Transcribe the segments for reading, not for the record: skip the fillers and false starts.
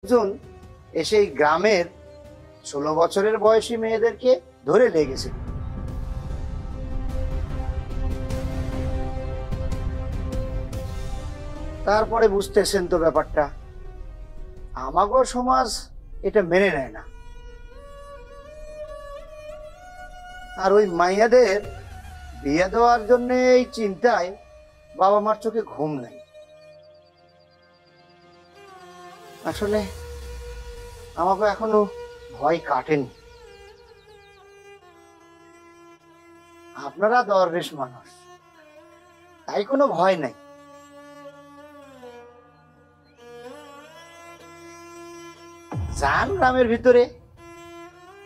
একজন এসে এই গ্রামের 16 বছরের বয়সী মেয়েদেরকে ধরে লেগেছে। তারপরে বুঝতেছেন তো ব্যাপারটা, আমাগো সমাজ এটা মেনে নেয় না। আর ওই মাইয়াদের বিয়ে দেওয়ার জন্য এই চিন্তায় বাবা মার চোখে ঘুম নাই। আসলে আমাকে এখনো ভয় কাটেনি। আপনারা দরবেশ মানুষ, তাই কোনো ভয় নাই। যান গ্রামের ভিতরে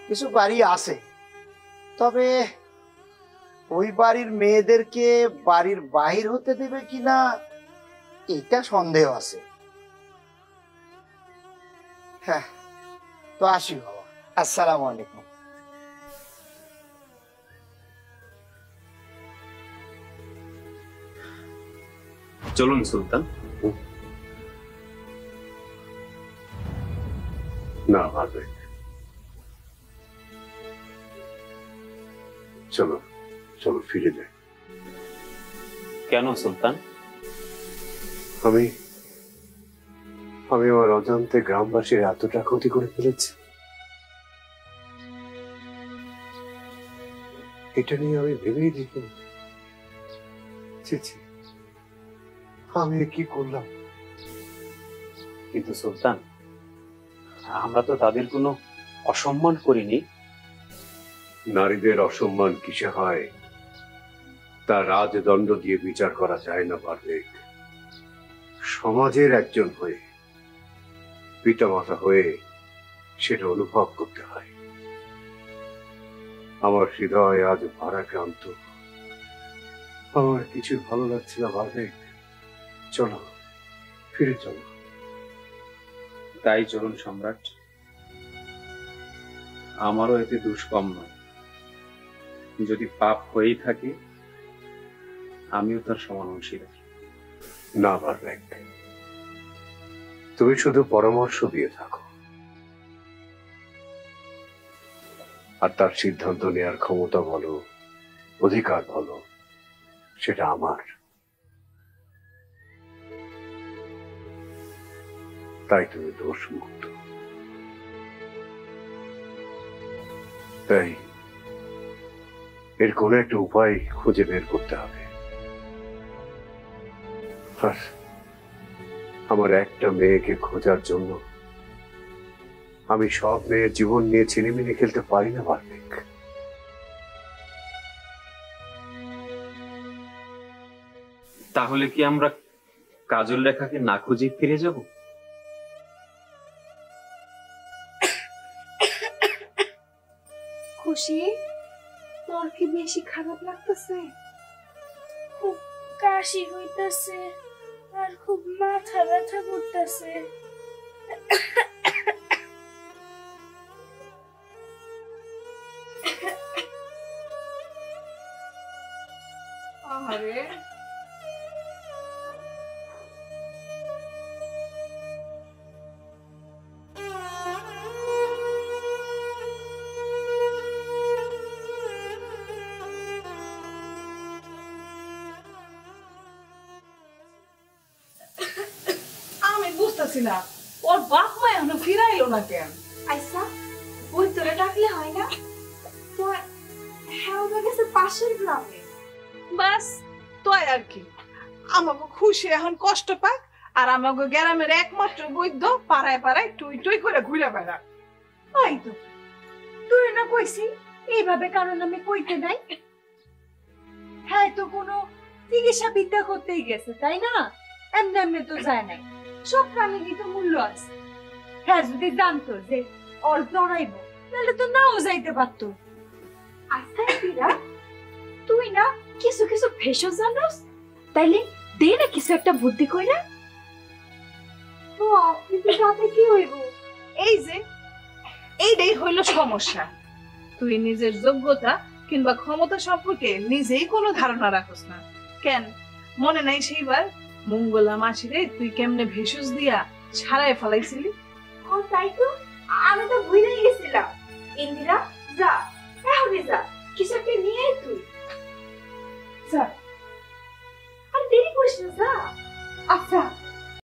কিছু বাড়ি আছে, তবে ওই বাড়ির মেয়েদেরকে বাড়ির বাহির হতে দেবে কিনা এটা সন্দেহ আছে। হ্যাঁ, তো আসি বাবা, আসসালামু আলাইকুম। চলুন সুলতান। না পারবে, চলো চলো ফিরে যাই। কেন সুলতান? আমি আমার অজান্তে গ্রামবাসীর এতটা ক্ষতি করে ফেলেছি, এটা নিয়ে আমি ভেবেই দেখিনি। আমি কি করলাম? কিন্তু সুলতান, আমরা তো তাদের কোনো অসম্মান করিনি। নারীদের অসম্মান কিসে হয় তা রাজদণ্ড দিয়ে বিচার করা যায় না পারবে। সমাজের একজন হয়ে, পিতামাতা হয়ে সেটা অনুভব করতে হয়। আমার হৃদয় আজ ভারাক্রান্ত, আমার কিছু ভালো লাগছে না পারবে। চলো ফিরে চলো। তাই চলুন সম্রাট, আমারও এতে দোষ কম নয়। যদি পাপ হয়েই থাকে, আমিও তার সমান অংশীদার। না পারবে, তুমি শুধু পরামর্শ দিয়ে থাকো, আর তার সিদ্ধান্ত নেওয়ার ক্ষমতা বলো, অধিকার বলো, সেটা আমার। তাই তুমি দোষ মুক্ত। তাই এর কোনো একটা উপায় খুঁজে বের করতে হবে। আর আমার একটা মেয়েকে খোঁজার জন্য আমি সব মেয়ের জীবন নিয়ে ছিনিমিনি খেলতে পারি না বার্মিক। তাহলে কি আমরা কাজল রেখাকে না খুঁজে ফিরে যাব? খুশি, তোর কি বেশি খারাপ লাগতেছে? খুব কাশি হইতাছে আর খুব মাথা ব্যথা করতেছে। আরে না, ওর বাপ মা এখনো ফিরাইলো না কেন? আইসা ওই তোরে ডাকলে হয় না? তো হ্যাঁ, ওদের কাছে পাশের গ্রামে। বাস তোই আর কি। আমাকে খুশি এখন কষ্ট পাক, আর আমাকে গ্রামের একমাত্র বৈদ্য পাড়ায় পাড়ায় টুই টুই করে ঘুরে বেড়া। ওই তো তুই না কইছি এইভাবে কারণ আমি কইতে নাই। হ্যাঁ, তো কোনো চিকিৎসা বিদ্যা করতেই গেছে, তাই না? এমনি এমনি তো যায় নাই। সব প্রাণীরই তো মূল্য আছে। হ্যাঁ, যদি জানতো যে ওর জড়াইব তাহলে তো নাও যাইতে পারতো। আচ্ছা দিদা, তুই না কিছু কিছু ভেষজ জানোস, তাইলে দে না কিছু একটা বুদ্ধি কইরা। ও কিন্তু তাতে কি হইব? এই যে এইটাই হইল সমস্যা। তুই নিজের যোগ্যতা কিংবা ক্ষমতা সম্পর্কে নিজেই কোনো ধারণা রাখস না কেন? মনে নাই সেইবার মঙ্গলা মাসিরে তুই কেমনে ভেষজ দিয়া ছাড়াই ফেলাইছিলি? ও তাই তো, আমি তো ভুলেই গেছিলাম। ইন্দিরা যা, এখনই যা, কিছু একটা নিয়ে আয় তুই। যা, আর দেরি করিস না, যা। আচ্ছা